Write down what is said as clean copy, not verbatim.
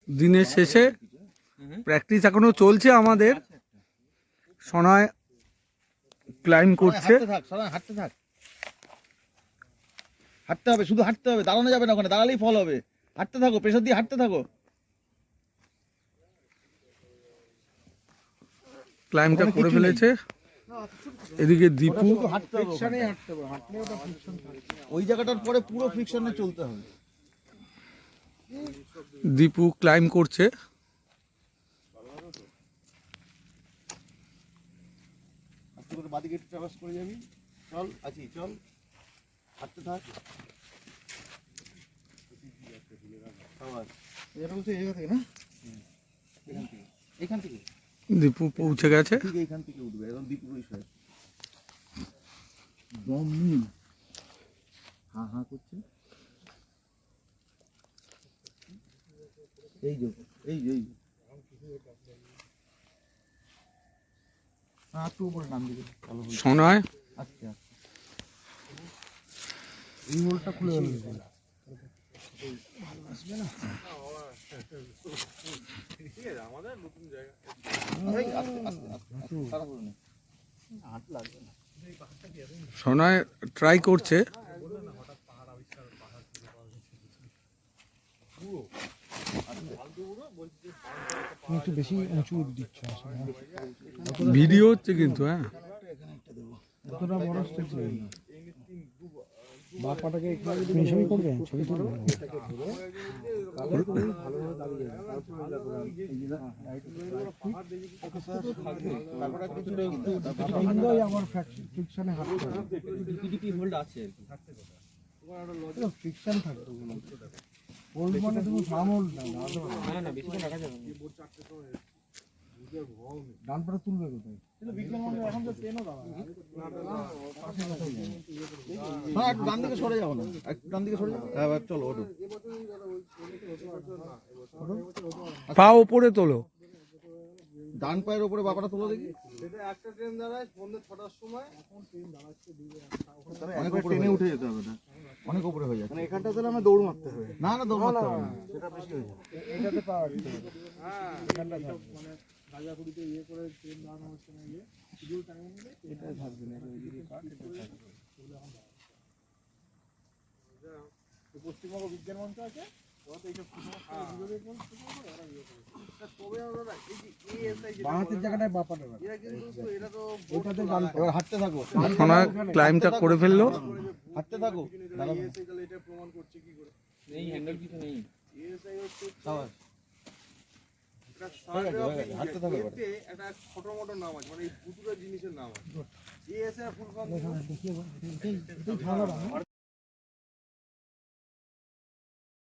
দিনের শেষে প্র্যাকটিস এখনো চলছে আমাদের। সনয় ক্লাইম্ব করছে। হাঁটতে থাক, হাঁটতে হবে, শুধু হাঁটতে হবে, দাঁড়ানো যাবে না, ওখানে দাঁড়ালেই ফল হবে। হাঁটতে থাকো, প্রেশার দিয়ে হাঁটতে থাকো। ক্লাইম্বটা করে ফেলেছে। এদিকে দীপু ওই জায়গাটার পরে পুরো ফ্রিকশনে চলতে হবে। দীপু ক্লাইম্ব করছে। বাদিকে ট্রাভার্স করে যাবি, চল আছি, চল হাঁটতে থাক। এখান থেকে দীপু পৌঁছে গেছে। এইখান থেকে উঠবে, একদম দীপু বিষয় দম নিন, হা হা করছে। এই যে এই যে একটু উপরে নাম দিকে সনয় আচ্ছা, এই হোলটা খুলে গেল আসবে না। আমাদের নতুন জায়গা, সনয় ট্রাই করছে। একটু বেশি উঁচু দিচ্ছ ভিডিও হচ্ছে কিন্তু। হ্যাঁ, এতটা বড় স্টেজ বাপাটাকে ফিনিশিং করবে, ছবি তুলবে। আবার ফ্রিকশনে হাঁটতে হবে, ফ্রিকশন থাকবে। হোল্ড মানে তুমি ফার্ম হোল্ড না, বেশিক্ষণ রাখা যাবে না। ডান পাটা তুলবে কোথায়? এখন তো ট্রেনও একটু ডান দিকে সরে যাও না, একটু ডান দিকে সরে যাও। এবার চলো ওঠো, পা উপরে তোলো। ডান পায়ের উপরে বাবাটা তোলো দেখি। একটা ট্রেন দাঁড়ায় সন্ধ্যে 6টার সময়, এখন ট্রেন দাঁড়াচ্ছে অনেক উপরে ট্রেনে উঠে যেতে হবে, অনেক উপরে হয়ে যাচ্ছে। মানে এখানটা তাহলে আমার দৌড় মারতে হবে। না না, দৌড় মারতে হবে না, সেটা বেশি হয়ে যাবে। এটাতে পাওয়া যাবে। হ্যাঁ, এখানটা মানে গাজাপুরিতে ইয়ে করে ট্রেন দাঁড়ানো হচ্ছে না, ইয়ে শিডিউল টাইম অনুযায়ী এটা থাকবে না, এইদিকে কাট এটা থাকবে। পশ্চিমবঙ্গ বিজ্ঞান মঞ্চ আছে, ওরা তো এইসব বাঁহাতের জায়গাটায় বাপাটা এবার হাঁটতে থাকো, সনয় ক্লাইম্বটা করে ফেললো। হাঁটতে থাকো, এটা প্রমাণ করছে কি করে নেই, হ্যান্ডেল কিছু নেই। এএসআই হচ্ছে হাঁটতে থাকো। একটা ছোট মোটো নাম আছে, মানে এই দুটো জিনিসের নাম আছে। ASI full form